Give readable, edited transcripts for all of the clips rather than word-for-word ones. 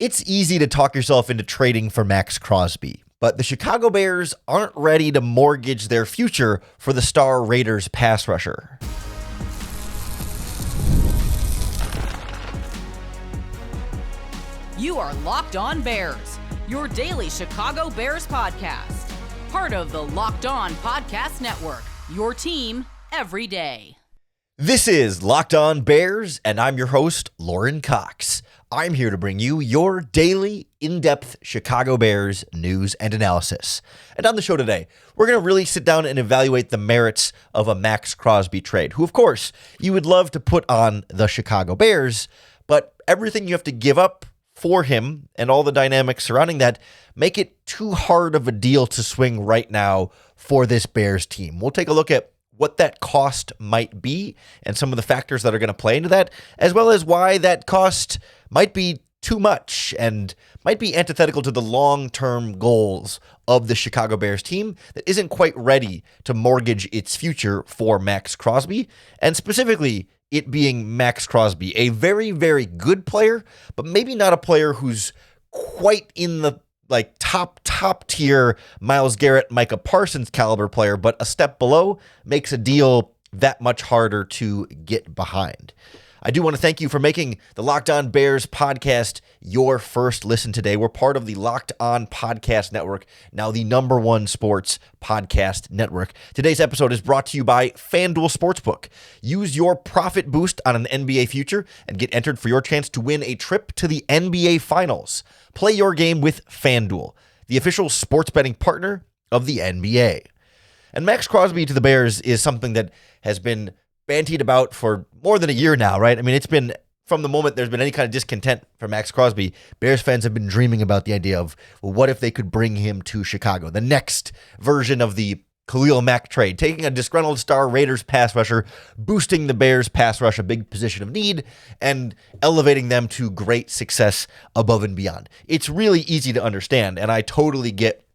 It's easy to talk yourself into trading for Maxx Crosby, but the Chicago Bears aren't ready to mortgage their future for the star Raiders pass rusher. You are Locked On Bears, your daily Chicago Bears podcast. Part of the Locked On Podcast Network, your team every day. This is Locked On Bears, and I'm your host, Lauren Cox. I'm here to bring you your daily, in-depth Chicago Bears news and analysis. And on the show today, we're going to really sit down and evaluate the merits of a Maxx Crosby trade, who, of course, you would love to put on the Chicago Bears, but everything you have to give up for him and all the dynamics surrounding that make it too hard of a deal to swing right now for this Bears team. We'll take a look at what that cost might be and some of the factors that are going to play into that, as well as why that cost might be too much and might be antithetical to the long-term goals of the Chicago Bears team that isn't quite ready to mortgage its future for Maxx Crosby, and specifically it being Maxx Crosby, a very, very good player, but maybe not a player who's quite in the top tier Myles Garrett, Micah Parsons caliber player, but a step below makes a deal that much harder to get behind. I do want to thank you for making the Locked On Bears podcast your first listen today. We're part of the Locked On Podcast Network, now the #1 sports podcast network. Today's episode is brought to you by FanDuel Sportsbook. Use your profit boost on an NBA future and get entered for your chance to win a trip to the NBA Finals. Play your game with FanDuel, the official sports betting partner of the NBA. And Maxx Crosby to the Bears is something that has been bantied about for more than a year now, right? I mean, it's been from the moment there's been any kind of discontent for Maxx Crosby, Bears fans have been dreaming about the idea of, well, what if they could bring him to Chicago? The next version of the Khalil Mack trade, taking a disgruntled star Raiders pass rusher, boosting the Bears pass rush, a big position of need, and elevating them to great success above and beyond. It's really easy to understand, and I totally get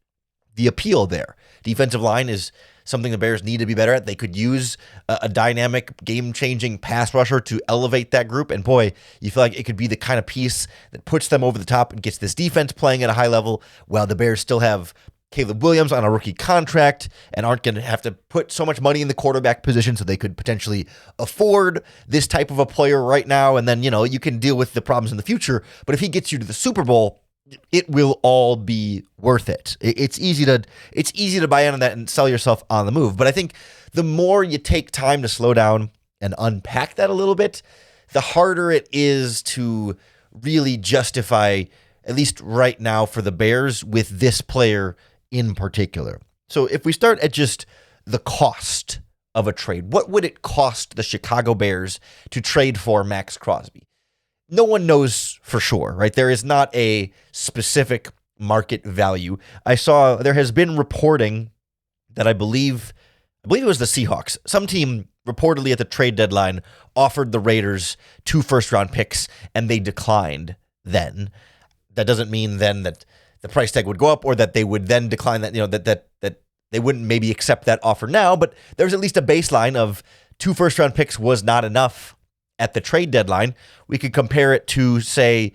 the appeal there. Defensive line is something the Bears need to be better at. They could use a dynamic, game-changing pass rusher to elevate that group. And boy, you feel like it could be the kind of piece that puts them over the top and gets this defense playing at a high level, while the Bears still have Caleb Williams on a rookie contract and aren't going to have to put so much money in the quarterback position, so they could potentially afford this type of a player right now. And then, you can deal with the problems in the future. But if he gets you to the Super Bowl, it will all be worth it. It's easy to buy in on that and sell yourself on the move. But I think the more you take time to slow down and unpack that a little bit, the harder it is to really justify, at least right now for the Bears, with this player in particular. So if we start at just the cost of a trade, what would it cost the Chicago Bears to trade for Maxx Crosby? No one knows for sure, right? There is not a specific market value. I saw there has been reporting that I believe it was the Seahawks. Some team reportedly at the trade deadline offered the Raiders 2 first-round picks, and they declined then. That doesn't mean then that the price tag would go up, or that they would then decline that, that they wouldn't maybe accept that offer now, but there's at least a baseline of 2 first-round picks was not enough at the trade deadline. We could compare it to, say,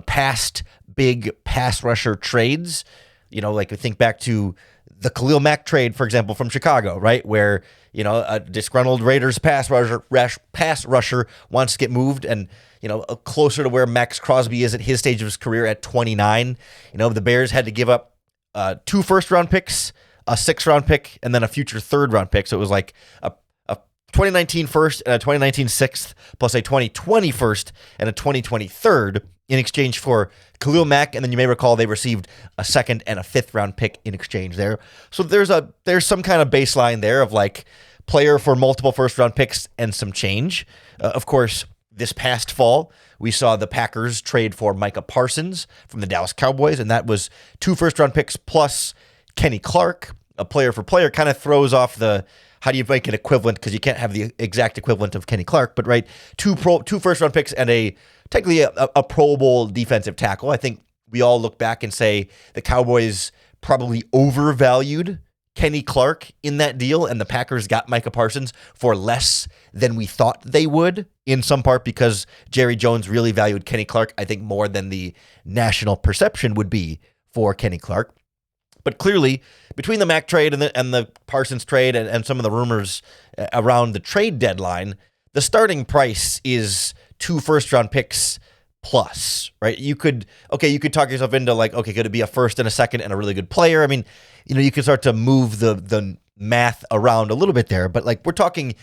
past big pass rusher trades. Like we think back to the Khalil Mack trade, for example, from Chicago, right? Where, a disgruntled Raiders pass rusher wants to get moved and, closer to where Maxx Crosby is at his stage of his career at 29. The Bears had to give up 2 first-round picks, a 6th-round pick, and then a future 3rd-round pick. So it was like a 2019 first and a 2019 6th, plus a 2020 first and a 2020 3rd in exchange for Khalil Mack. And then you may recall they received a 2nd and a 5th round pick in exchange there. So there's some kind of baseline there of like player for multiple 1st round picks and some change. Of course, this past fall, we saw the Packers trade for Micah Parsons from the Dallas Cowboys, and that was 2 1st round picks plus Kenny Clark. A player for player kind of throws off the, how do you make an equivalent? Because you can't have the exact equivalent of Kenny Clark, but right, 2 first-round picks and technically a Pro Bowl defensive tackle. I think we all look back and say the Cowboys probably overvalued Kenny Clark in that deal, and the Packers got Micah Parsons for less than we thought they would in some part because Jerry Jones really valued Kenny Clark, I think, more than the national perception would be for Kenny Clark. But clearly, between the Mack trade and the Parsons trade and some of the rumors around the trade deadline, the starting price is 2 first-round picks plus, right? You could talk yourself into like, okay, could it be a first and a second and a really good player? I mean, you can start to move the math around a little bit there, but like we're talking,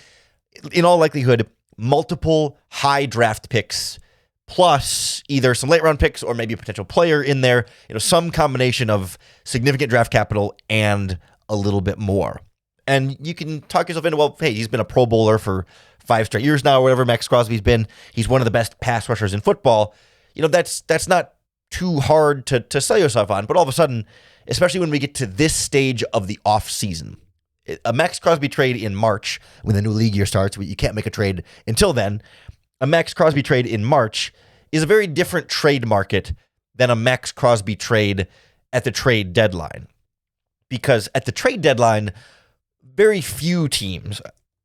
in all likelihood, multiple high draft picks plus either some late round picks or maybe a potential player in there, some combination of significant draft capital and a little bit more. And you can talk yourself into, well, hey, he's been a Pro Bowler for 5 straight years now, or whatever Maxx Crosby's been. He's one of the best pass rushers in football. That's not too hard to sell yourself on. But all of a sudden, especially when we get to this stage of the offseason, a Maxx Crosby trade in March, when the new league year starts, you can't make a trade until then. A Maxx Crosby trade in March is a very different trade market than a Maxx Crosby trade at the trade deadline. Because at the trade deadline, very few teams,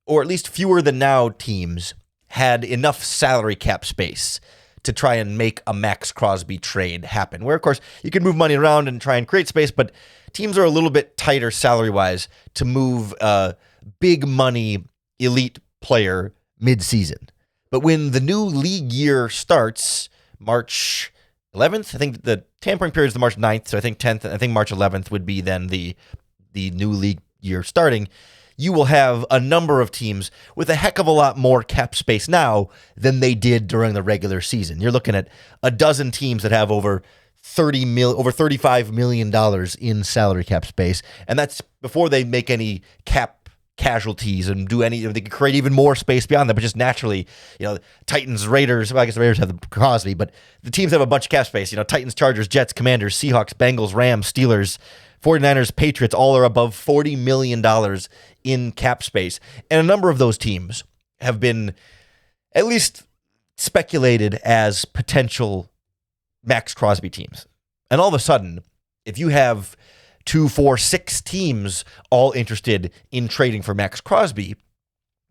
or at least fewer than now teams, had enough salary cap space to try and make a Maxx Crosby trade happen. Where, of course, you can move money around and try and create space, but teams are a little bit tighter salary-wise to move a big money elite player mid-season. But when the new league year starts, March 11th, I think the tampering period is the March 9th, so I think 10th, I think March 11th would be then the new league year starting. You will have a number of teams with a heck of a lot more cap space now than they did during the regular season. You're looking at a dozen teams that have over $35 million in salary cap space, and that's before they make any cap casualties and do any. They can create even more space beyond that, but just naturally, Titans, Raiders. Well, I guess the Raiders have the Crosby, but the teams have a bunch of cap space. Titans, Chargers, Jets, Commanders, Seahawks, Bengals, Rams, Steelers, 49ers, Patriots, all are above $40 million in cap space. And a number of those teams have been at least speculated as potential Maxx Crosby teams. And all of a sudden, if you have 2, 4, 6 teams all interested in trading for Maxx Crosby,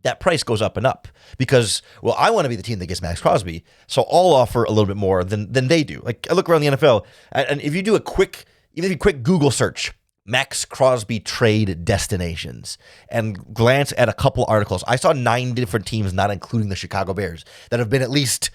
that price goes up and up because, well, I want to be the team that gets Maxx Crosby, so I'll offer a little bit more than they do. Like, I look around the NFL, and if you do a quick Google search, Maxx Crosby trade destinations, and glance at a couple articles, I saw 9 different teams, not including the Chicago Bears, that have been at least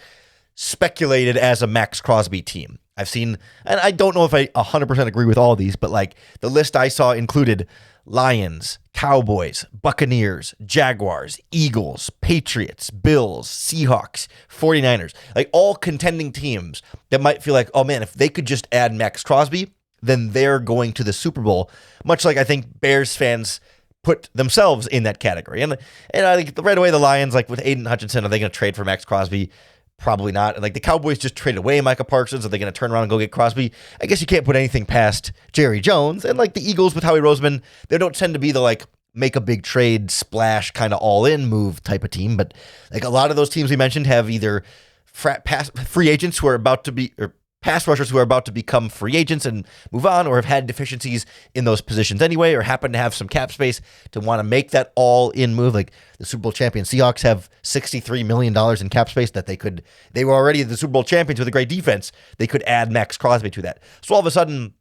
speculated as a Maxx Crosby team. I've seen, and I don't know if I 100% agree with all of these, but like the list I saw included Lions, Cowboys, Buccaneers, Jaguars, Eagles, Patriots, Bills, Seahawks, 49ers, like all contending teams that might feel like, oh man, if they could just add Maxx Crosby, then they're going to the Super Bowl, much like I think Bears fans put themselves in that category. And I think right away the Lions, like with Aiden Hutchinson, are they going to trade for Maxx Crosby? Probably not. And like the Cowboys just traded away Micah Parsons. Are they going to turn around and go get Crosby? I guess you can't put anything past Jerry Jones. And like the Eagles with Howie Roseman, they don't tend to be the like make a big trade, splash, kind of all-in move type of team. But like a lot of those teams we mentioned have either free agents who are about to be, or pass rushers who are about to become free agents and move on, or have had deficiencies in those positions anyway, or happen to have some cap space to want to make that all-in move. Like the Super Bowl champion Seahawks have $63 million in cap space that they were already the Super Bowl champions with a great defense. They could add Maxx Crosby to that. So all of a sudden,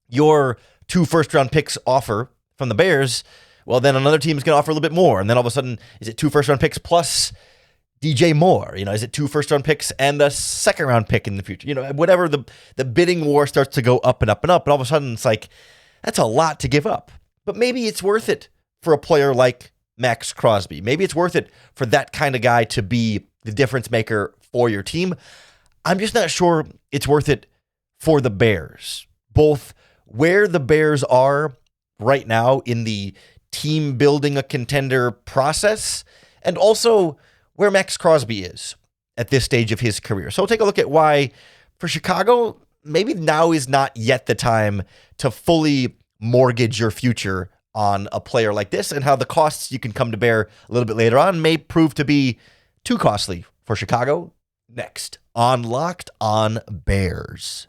your 2 first-round picks offer from the Bears, well, then another team is going to offer a little bit more. And then all of a sudden, is it 2 first-round picks plus DJ Moore? Is it 2 first-round picks and a second-round pick in the future? Whatever, the bidding war starts to go up and up and up, and all of a sudden it's like, that's a lot to give up. But maybe it's worth it for a player like Maxx Crosby. Maybe it's worth it for that kind of guy to be the difference maker for your team. I'm just not sure it's worth it for the Bears. Both where the Bears are right now in the team building a contender process, and also where Maxx Crosby is at this stage of his career. So we'll take a look at why, for Chicago, maybe now is not yet the time to fully mortgage your future on a player like this, and how the costs you can come to bear a little bit later on may prove to be too costly for Chicago. Next on Locked On Bears.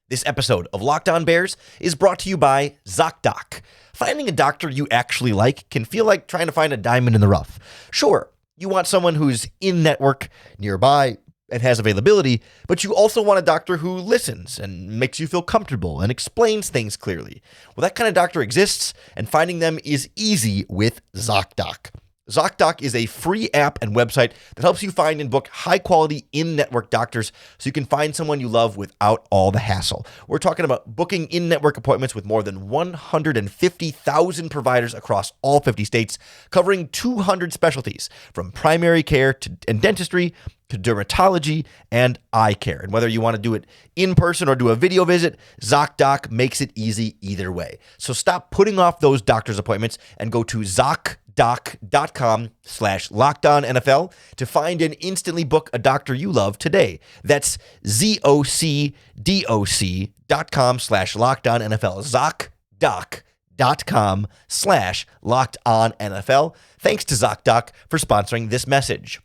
This episode of Locked On Bears is brought to you by Zocdoc. Finding a doctor you actually like can feel like trying to find a diamond in the rough. Sure, you want someone who's in-network, nearby, and has availability, but you also want a doctor who listens and makes you feel comfortable and explains things clearly. Well, that kind of doctor exists, and finding them is easy with Zocdoc. Zocdoc is a free app and website that helps you find and book high-quality in-network doctors so you can find someone you love without all the hassle. We're talking about booking in-network appointments with more than 150,000 providers across all 50 states, covering 200 specialties, from primary care and dentistry to dermatology and eye care. And whether you want to do it in person or do a video visit, ZocDoc makes it easy either way. So stop putting off those doctor's appointments and go to ZocDoc.com/LockedOnNFL to find and instantly book a doctor you love today. That's ZocDoc.com/LockedOnNFL. ZocDoc.com/LockedOnNFL. Thanks to ZocDoc for sponsoring this message.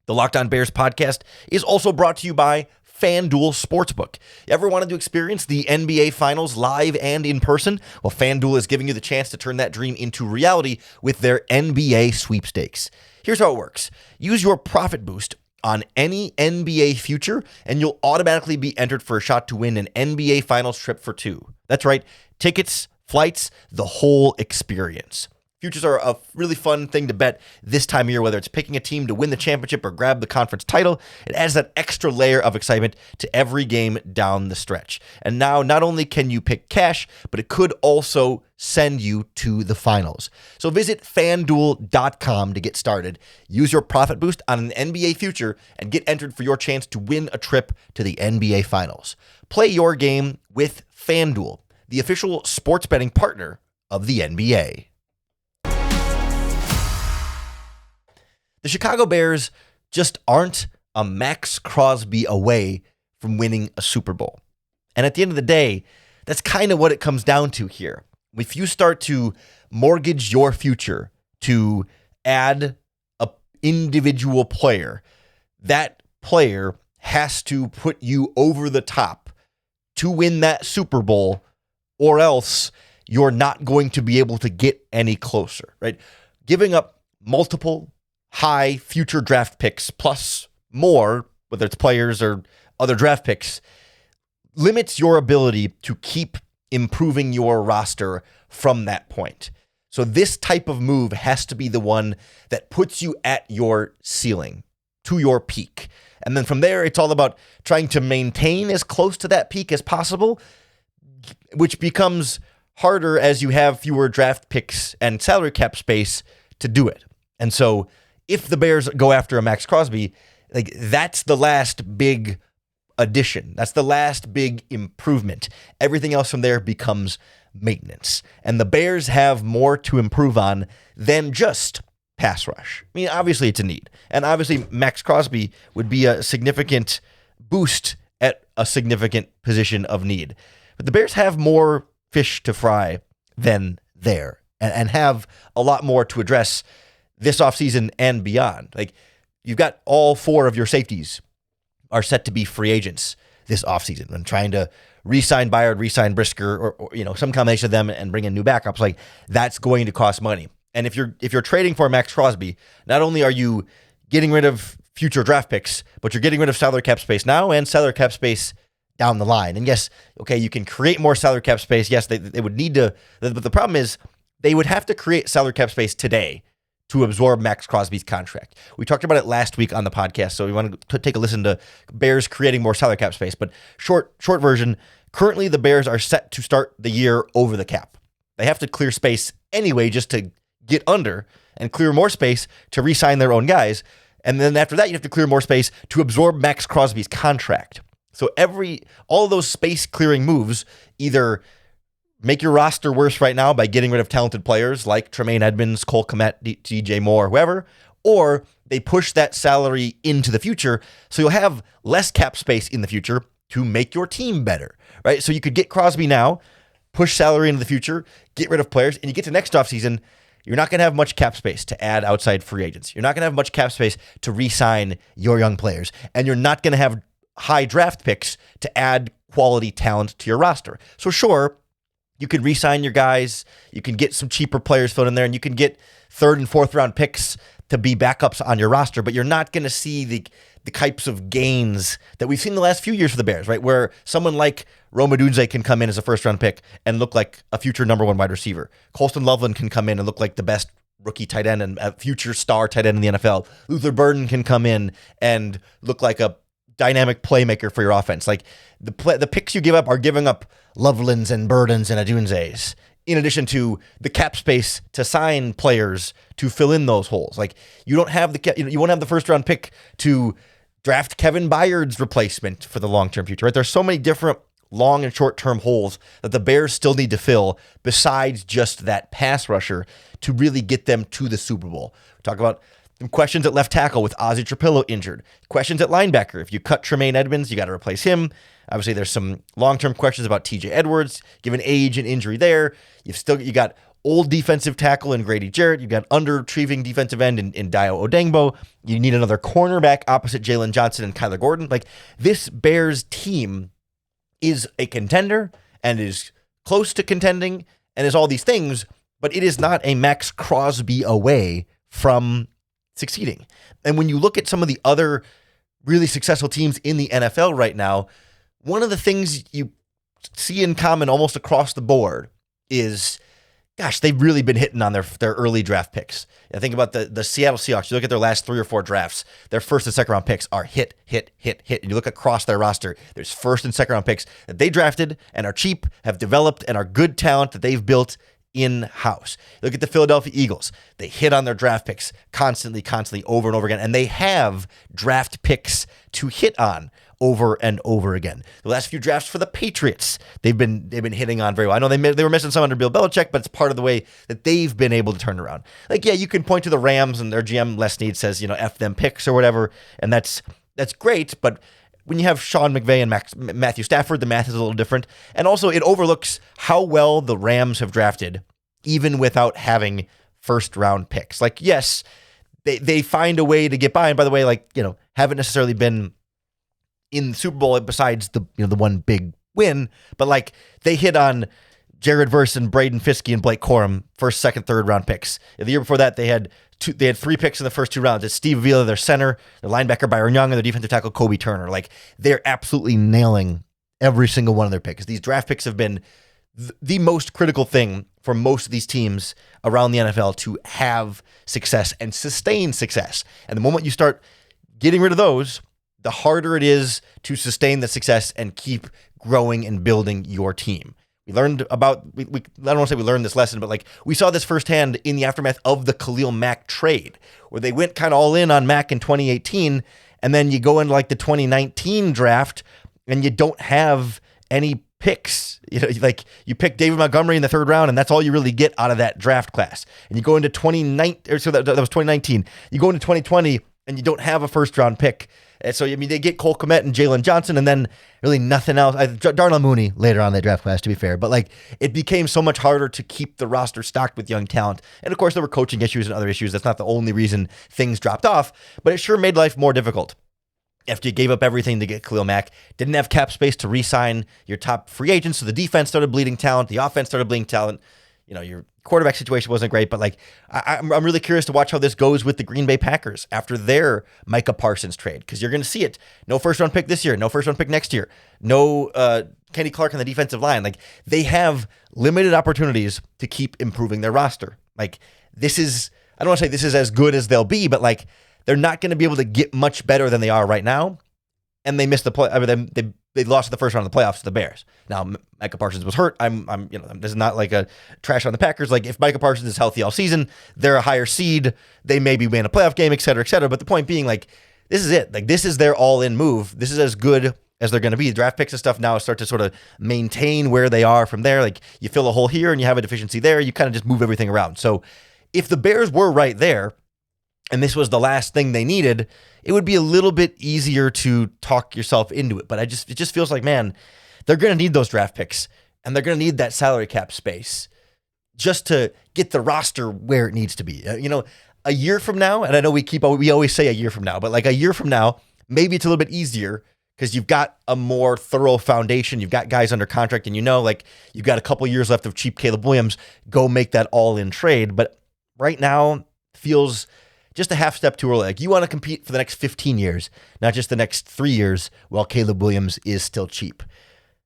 The Locked On Bears podcast is also brought to you by FanDuel Sportsbook. You ever wanted to experience the NBA Finals live and in person? Well, FanDuel is giving you the chance to turn that dream into reality with their NBA sweepstakes. Here's how it works. Use your profit boost on any NBA future, and you'll automatically be entered for a shot to win an NBA Finals trip for two. That's right, tickets, flights, the whole experience. Futures are a really fun thing to bet this time of year, whether it's picking a team to win the championship or grab the conference title. It adds that extra layer of excitement to every game down the stretch. And now, not only can you pick cash, but it could also send you to the finals. So visit FanDuel.com to get started. Use your profit boost on an NBA future and get entered for your chance to win a trip to the NBA Finals. Play your game with FanDuel, the official sports betting partner of the NBA. The Chicago Bears just aren't a Maxx Crosby away from winning a Super Bowl. And at the end of the day, that's kind of what it comes down to here. If you start to mortgage your future to add an individual player, that player has to put you over the top to win that Super Bowl, or else you're not going to be able to get any closer, right? Giving up multiple high future draft picks plus more, whether it's players or other draft picks, limits your ability to keep improving your roster from that point. So this type of move has to be the one that puts you at your ceiling, to your peak. And then from there, it's all about trying to maintain as close to that peak as possible, which becomes harder as you have fewer draft picks and salary cap space to do it. And so if the Bears go after a Maxx Crosby, like, that's the last big addition. That's the last big improvement. Everything else from there becomes maintenance. And the Bears have more to improve on than just pass rush. I mean, obviously it's a need. And obviously Maxx Crosby would be a significant boost at a significant position of need. But the Bears have more fish to fry than there, and have a lot more to address this offseason and beyond. Like, you've got all four of your safeties are set to be free agents this offseason, and trying to re-sign Byard, re-sign Brisker, or some combination of them, and bring in new backups. Like, that's going to cost money. And if you're trading for Maxx Crosby, not only are you getting rid of future draft picks, but you're getting rid of salary cap space now and salary cap space down the line. And yes, okay, you can create more salary cap space. Yes, they would need to, but the problem is they would have to create salary cap space today to absorb Maxx Crosby's contract. We talked about it last week on the podcast, so we want to take a listen to Bears creating more salary cap space. But short version, currently the Bears are set to start the year over the cap. They have to clear space anyway just to get under and clear more space to re-sign their own guys. And then after that, you have to clear more space to absorb Maxx Crosby's contract. So all of those space clearing moves either make your roster worse right now by getting rid of talented players like Tremaine Edmonds, Cole Kmet, DJ Moore, whoever, or they push that salary into the future, so you'll have less cap space in the future to make your team better, right? So you could get Crosby now, push salary into the future, get rid of players, and you get to next offseason, you're not going to have much cap space to add outside free agents. You're not going to have much cap space to re-sign your young players, and you're not going to have high draft picks to add quality talent to your roster. So sure, you can re-sign your guys, you can get some cheaper players thrown in there, and you can get third and fourth round picks to be backups on your roster, but you're not going to see the types of gains that we've seen the last few years for the Bears, right? Where someone like Rome Odunze can come in as a first-round pick and look like a future number one wide receiver. Colston Loveland can come in and look like the best rookie tight end and a future star tight end in the NFL. Luther Burden can come in and look like a dynamic playmaker for your offense. Like the picks you give up are giving up Lovelands and Burdens and Odunzes, in addition to the cap space to sign players to fill in those holes. Like you won't have the first-round pick to draft Kevin Byard's replacement for the long-term future, right? There's so many different long and short-term holes that the Bears still need to fill besides just that pass rusher to really get them to the Super Bowl. We talk about some questions at left tackle with Ozzie Trapillo injured. Questions at linebacker. If you cut Tremaine Edmonds, you got to replace him. Obviously, there's some long-term questions about TJ Edwards, given age and injury there. You got old defensive tackle in Grady Jarrett. You've got underachieving defensive end in Dio Odengbo. You need another cornerback opposite Jalen Johnson and Kyler Gordon. Like this Bears team is a contender and is close to contending and is all these things, but it is not a Maxx Crosby away from succeeding. And when you look at some of the other really successful teams in the NFL right now, one of the things you see in common almost across the board is, gosh, they've really been hitting on their early draft picks. I think about the Seattle Seahawks. You look at their last 3 or 4 drafts, their first and second round picks are hit. And you look across their roster, there's first and second round picks that they drafted and are cheap, have developed, and are good talent that they've built in-house. Look at the Philadelphia Eagles. They hit on their draft picks constantly, over and over again, and they have draft picks to hit on over and over again. The last few drafts for the Patriots, they've been hitting on very well. I know they were missing some under Bill Belichick, but it's part of the way that they've been able to turn around. Like, yeah, you can point to the Rams and their GM Les Snead says, F them picks or whatever, and that's great, but when you have Sean McVay and Matthew Stafford, the math is a little different. And also it overlooks how well the Rams have drafted, even without having first-round picks. Like, yes, they find a way to get by. And by the way, haven't necessarily been in the Super Bowl besides the one big win, but they hit on Jared Verse and Braden Fiske and Blake Corum, first, second, third round picks. The year before that, they had 3 picks in the first 2 rounds. It's Steve Avila, their center, their linebacker Byron Young, and their defensive tackle Kobe Turner. They're absolutely nailing every single one of their picks. These draft picks have been the most critical thing for most of these teams around the NFL to have success and sustain success. And the moment you start getting rid of those, the harder it is to sustain the success and keep growing and building your team. We learned about, I don't want to say we learned this lesson, but we saw this firsthand in the aftermath of the Khalil Mack trade, where they went kind of all in on Mack in 2018, and then you go into the 2019 draft and you don't have any picks. You pick David Montgomery in the 3rd round, and that's all you really get out of that draft class. And you go into 2019, so that was 2019. You go into 2020 and you don't have a first round pick. And so, they get Cole Kmet and Jalen Johnson, and then really nothing else. Darnell Mooney later on in the draft class, to be fair. But, it became so much harder to keep the roster stocked with young talent. And, of course, there were coaching issues and other issues. That's not the only reason things dropped off. But it sure made life more difficult. After you gave up everything to get Khalil Mack, didn't have cap space to re-sign your top free agents, so the defense started bleeding talent. The offense started bleeding talent. Your quarterback situation wasn't great, but I'm really curious to watch how this goes with the Green Bay Packers after their Micah Parsons trade, because you're going to see it. No first round pick this year, no first round pick next year, no Kenny Clark on the defensive line. They have limited opportunities to keep improving their roster. This is, I don't want to say this is as good as they'll be, but they're not going to be able to get much better than they are right now. And they missed the play. I mean, they lost the first round of the playoffs to the Bears. Now, Micah Parsons was hurt. This is not a trash on the Packers. If Micah Parsons is healthy all season, they're a higher seed. They maybe win a playoff game, et cetera, et cetera. But the point being, this is it. This is their all-in move. This is as good as they're going to be. The draft picks and stuff now start to sort of maintain where they are from there. You fill a hole here and you have a deficiency there. You kind of just move everything around. So if the Bears were right there, and this was the last thing they needed, it would be a little bit easier to talk yourself into it. But it just feels like, man, they're going to need those draft picks, and they're going to need that salary cap space just to get the roster where it needs to be. A year from now, and I know we always say a year from now, but a year from now, maybe it's a little bit easier because you've got a more thorough foundation. You've got guys under contract, and you've got a couple years left of cheap Caleb Williams. Go make that all-in trade. But right now feels just a half step too early. Like, you want to compete for the next 15 years, not just the next 3 years, while Caleb Williams is still cheap.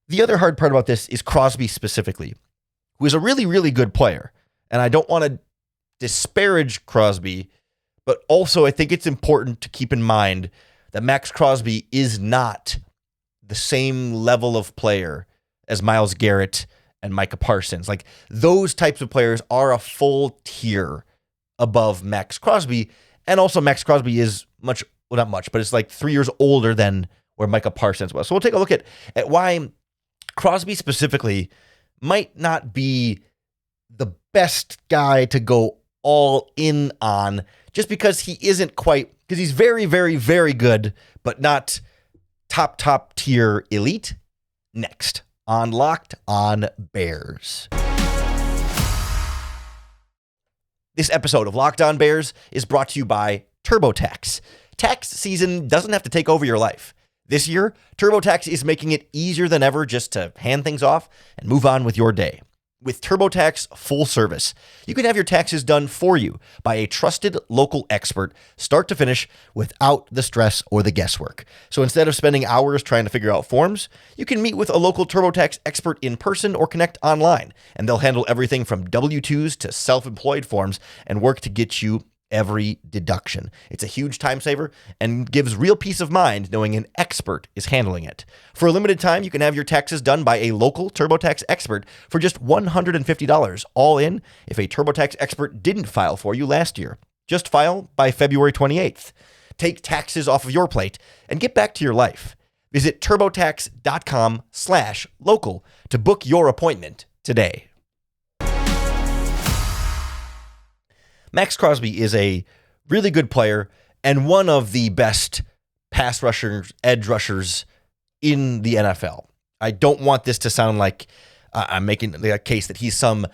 The other hard part about this is Crosby specifically, who is a really, really good player. And I don't want to disparage Crosby, but also I think it's important to keep in mind that Maxx Crosby is not the same level of player as Myles Garrett and Micah Parsons. Like, those types of players are a full tier above Maxx Crosby. And also Maxx Crosby is not much, but it's like 3 years older than where Micah Parsons was. So we'll take a look at why Crosby specifically might not be the best guy to go all in on, just because he isn't quite, because he's very, very, very good, but not top tier elite. Next on Locked On Bears. This episode of Locked On Bears is brought to you by TurboTax. Tax season doesn't have to take over your life. This year, TurboTax is making it easier than ever just to hand things off and move on with your day. With TurboTax Full Service, you can have your taxes done for you by a trusted local expert, start to finish, without the stress or the guesswork. So instead of spending hours trying to figure out forms, you can meet with a local TurboTax expert in person or connect online, and they'll handle everything from W-2s to self-employed forms and work to get you every deduction. It's a huge time saver and gives real peace of mind knowing an expert is handling it. For a limited time, you can have your taxes done by a local TurboTax expert for just $150 all in if a TurboTax expert didn't file for you last year. Just file by February 28th. Take taxes off of your plate and get back to your life. Visit TurboTax.com/local to book your appointment today. Maxx Crosby is a really good player and one of the best pass rushers, edge rushers in the NFL. I don't want this to sound like I'm making a case that he's some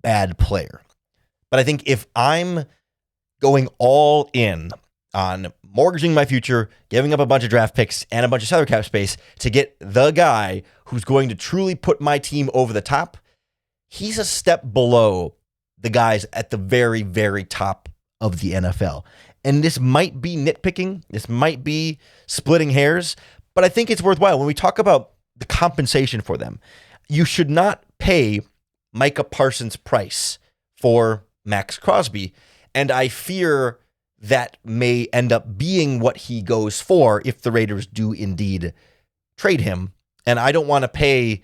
bad player. But I think if I'm going all in on mortgaging my future, giving up a bunch of draft picks and a bunch of salary cap space to get the guy who's going to truly put my team over the top, he's a step below the guys at the very, very top of the NFL. And this might be nitpicking. This might be splitting hairs, but I think it's worthwhile. When we talk about the compensation for them, you should not pay Micah Parsons' price for Maxx Crosby. And I fear that may end up being what he goes for if the Raiders do indeed trade him. And I don't want to pay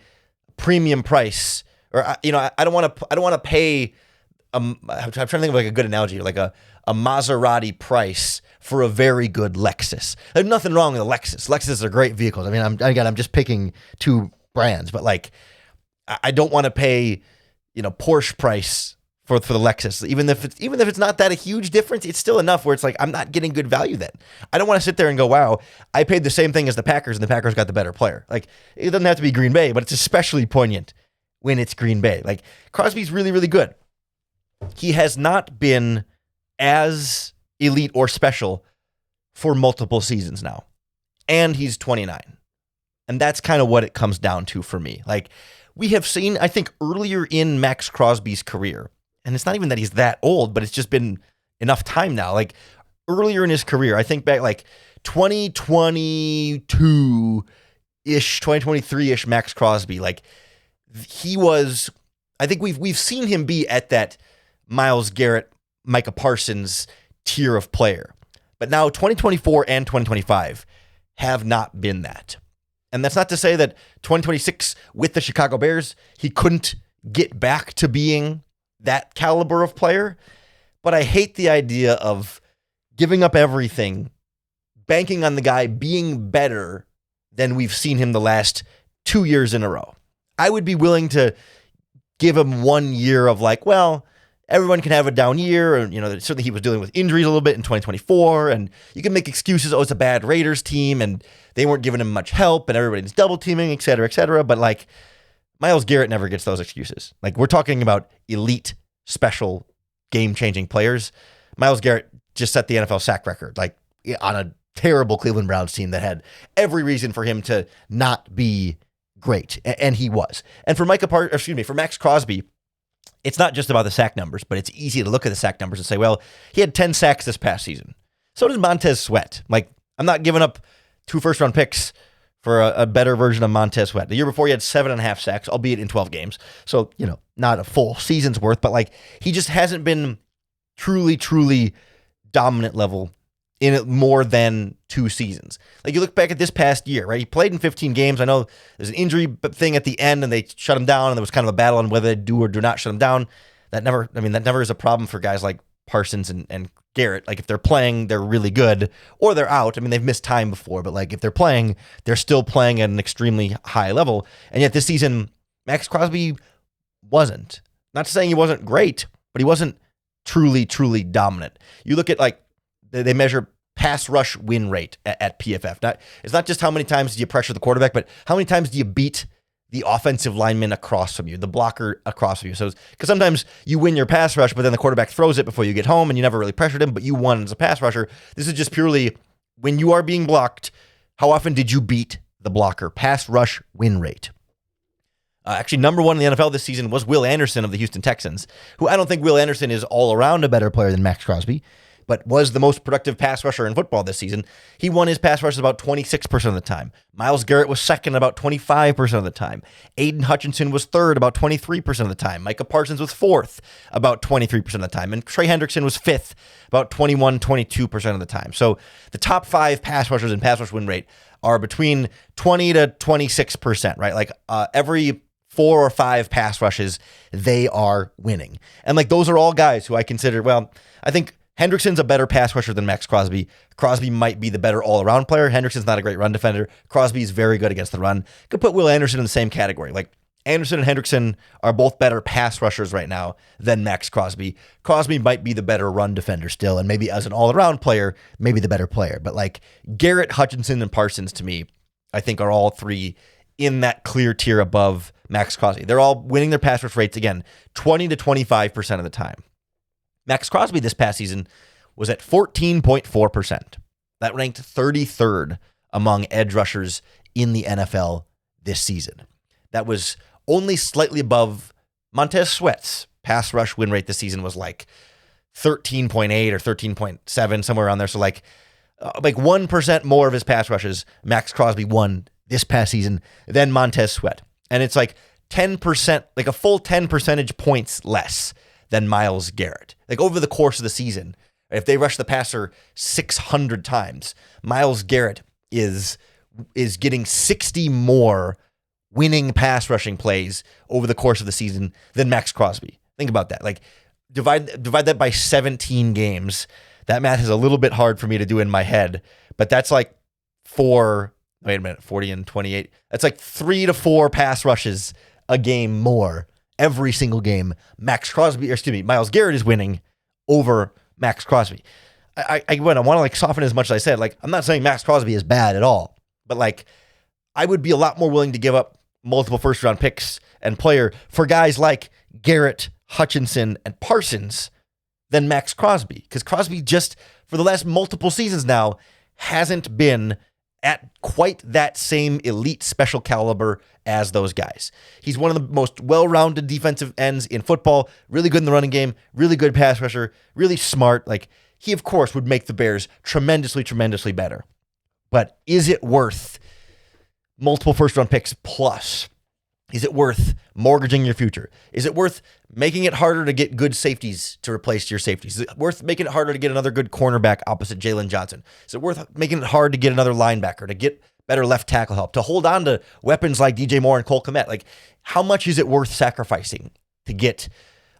premium price, or I don't want to pay. I'm trying to think of like a good analogy, like a Maserati price for a very good Lexus. There's nothing wrong with a Lexus. Lexus are great vehicles. I mean, I'm just picking two brands, but like, I don't want to pay, Porsche price for the Lexus. Even if it's not that a huge difference, it's still enough where it's like, I'm not getting good value then. I don't want to sit there and go, wow, I paid the same thing as the Packers and the Packers got the better player. Like, it doesn't have to be Green Bay, but it's especially poignant when it's Green Bay. Like, Crosby's really, really good. He has not been as elite or special for multiple seasons now. And he's 29. And that's kind of what it comes down to for me. Like, we have seen, I think, earlier in Maxx Crosby's career, and it's not even that he's that old, but it's just been enough time now. Like, earlier in his career, I think back like 2022-ish, 2023-ish Maxx Crosby. Like, he was, I think we've seen him be at that Myles Garrett, Micah Parsons tier of player. But now 2024 and 2025 have not been that. And that's not to say that 2026 with the Chicago Bears, he couldn't get back to being that caliber of player. But I hate the idea of giving up everything, banking on the guy being better than we've seen him the last 2 years in a row. I would be willing to give him 1 year of like, well, everyone can have a down year. And, certainly he was dealing with injuries a little bit in 2024. And you can make excuses. Oh, it's a bad Raiders team. And they weren't giving him much help. And everybody's double teaming, et cetera, et cetera. But like, Myles Garrett never gets those excuses. Like, we're talking about elite, special, game-changing players. Myles Garrett just set the NFL sack record, like on a terrible Cleveland Browns team that had every reason for him to not be great, and he was. And for for Maxx Crosby, it's not just about the sack numbers, but it's easy to look at the sack numbers and say, well, he had 10 sacks this past season. So did Montez Sweat. Like, I'm not giving up 2 first-round picks for a better version of Montez Sweat. The year before, he had 7.5 sacks, albeit in 12 games. So, not a full season's worth, but like, he just hasn't been truly, truly dominant level in more than 2 seasons. Like, you look back at this past year, right? He played in 15 games. I know there's an injury thing at the end, and they shut him down, and there was kind of a battle on whether they do or do not shut him down. That never is a problem for guys like Parsons and Garrett. Like, if they're playing, they're really good, or they're out. I mean, they've missed time before, but like, if they're playing, they're still playing at an extremely high level. And yet this season, Maxx Crosby wasn't. Not saying he wasn't great, but he wasn't truly, truly dominant. You look at, like, they measure pass rush win rate at PFF. It's not just how many times do you pressure the quarterback, but how many times do you beat the offensive lineman across from you, the blocker across from you. So, because sometimes you win your pass rush, but then the quarterback throws it before you get home and you never really pressured him, but you won as a pass rusher. This is just purely when you are being blocked, how often did you beat the blocker? Pass rush win rate. Actually, number 1 in the NFL this season was Will Anderson of the Houston Texans, who I don't think Will Anderson is all around a better player than Maxx Crosby, but was the most productive pass rusher in football this season. He won his pass rushes about 26% of the time. Myles Garrett was second about 25% of the time. Aiden Hutchinson was third about 23% of the time. Micah Parsons was fourth about 23% of the time. And Trey Hendrickson was fifth about 22% of the time. So the top 5 pass rushers in pass rush win rate are between 20 to 26%, right? Like every 4 or 5 pass rushes, they are winning. And like, those are all guys who I consider, well, I think Hendrickson's a better pass rusher than Maxx Crosby. Crosby might be the better all-around player. Hendrickson's not a great run defender. Crosby's very good against the run. Could put Will Anderson in the same category. Like, Anderson and Hendrickson are both better pass rushers right now than Maxx Crosby. Crosby might be the better run defender still, and maybe as an all-around player, maybe the better player. But like, Garrett, Hutchinson, and Parsons, to me, I think are all 3 in that clear tier above Maxx Crosby. They're all winning their pass rush rates, again, 20 to 25% of the time. Maxx Crosby this past season was at 14.4%. That ranked 33rd among edge rushers in the NFL this season. That was only slightly above Montez Sweat's pass rush win rate this season was like 13.8 or 13.7, somewhere around there. So like 1% more of his pass rushes, Maxx Crosby won this past season than Montez Sweat. And it's like 10%, like a full 10 percentage points less than Myles Garrett. Like, over the course of the season, if they rush the passer 600 times, Myles Garrett is getting 60 more winning pass rushing plays over the course of the season than Maxx Crosby. Think about that. Like, divide that by 17 games. That math is a little bit hard for me to do in my head, but that's like 40 and 28. That's like 3 to 4 pass rushes a game more every single game. Myles Garrett is winning over Maxx Crosby. I want to like soften as much as I said. Like, I'm not saying Maxx Crosby is bad at all, but like, I would be a lot more willing to give up multiple first round picks and player for guys like Garrett, Hutchinson, and Parsons than Maxx Crosby, because Crosby just, for the last multiple seasons now, hasn't been at quite that same elite special caliber as those guys. He's one of the most well-rounded defensive ends in football, really good in the running game, really good pass rusher, really smart. Like, he, of course, would make the Bears tremendously, tremendously better. But is it worth multiple first-round picks plus? Is it worth mortgaging your future? Is it worth making it harder to get good safeties to replace your safeties? Is it worth making it harder to get another good cornerback opposite Jalen Johnson? Is it worth making it hard to get another linebacker, to get better left tackle help, to hold on to weapons like DJ Moore and Cole Kmet? Like, how much is it worth sacrificing to get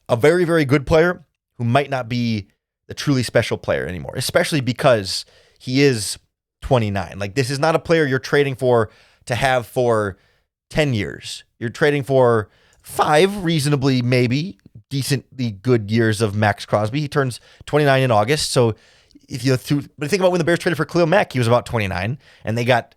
a very, very good player who might not be the truly special player anymore, especially because he is 29? Like, this is not a player you're trading for to have for 10 years. You're trading for 5 reasonably, maybe decently good years of Maxx Crosby. He turns 29 in August. So but think about when the Bears traded for Khalil Mack, he was about 29, and they got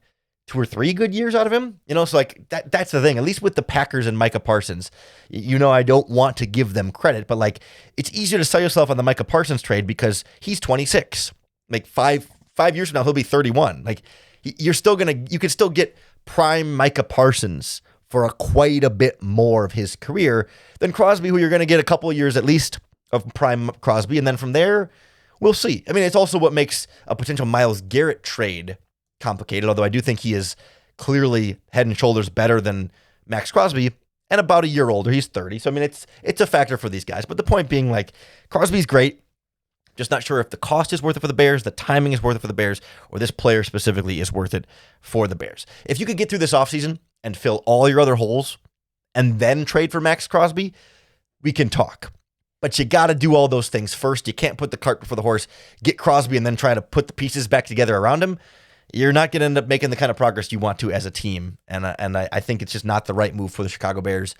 2 or 3 good years out of him. So like, that's the thing. At least with the Packers and Micah Parsons, I don't want to give them credit, but like, it's easier to sell yourself on the Micah Parsons trade because he's 26. Like 5 5 years from now, he'll be 31. Like, you could still get prime Micah Parsons for quite a bit more of his career than Crosby, who you're going to get a couple of years at least of prime Crosby. And then from there, we'll see. I mean, it's also what makes a potential Myles Garrett trade complicated, although I do think he is clearly head and shoulders better than Maxx Crosby and about a year older. He's 30. So, I mean, it's a factor for these guys. But the point being, like, Crosby's great. Just not sure if the cost is worth it for the Bears, the timing is worth it for the Bears, or this player specifically is worth it for the Bears. If you could get through this offseason and fill all your other holes and then trade for Maxx Crosby, we can talk. But you got to do all those things first. You can't put the cart before the horse, get Crosby, and then try to put the pieces back together around him. You're not going to end up making the kind of progress you want to as a team. And I think it's just not the right move for the Chicago Bears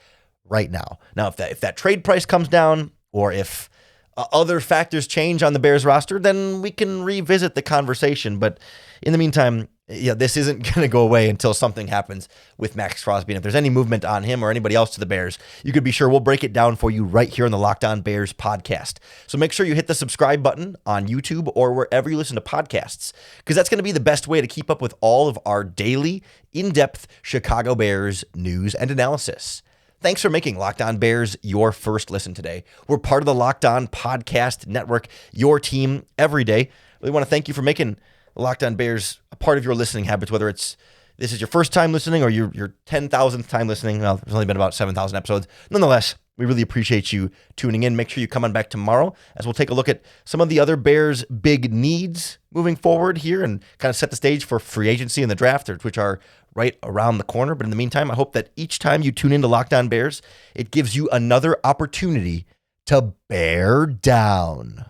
right now. Now, if that trade price comes down, or if other factors change on the Bears roster, then we can revisit the conversation. But in the meantime, this isn't going to go away until something happens with Maxx Crosby. And if there's any movement on him or anybody else to the Bears, you could be sure we'll break it down for you right here on the Locked On Bears podcast. So make sure you hit the subscribe button on YouTube or wherever you listen to podcasts, because that's going to be the best way to keep up with all of our daily, in-depth Chicago Bears news and analysis. Thanks for making Locked On Bears your first listen today. We're part of the Locked On Podcast Network, your team every day. We want to thank you for making Locked On Bears a part of your listening habits, whether this is your first time listening or your 10,000th time listening. Well, there's only been about 7,000 episodes. Nonetheless, we really appreciate you tuning in. Make sure you come on back tomorrow as we'll take a look at some of the other Bears' big needs moving forward here and kind of set the stage for free agency and the draft, which are right around the corner. But in the meantime, I hope that each time you tune into Locked On Bears, it gives you another opportunity to bear down.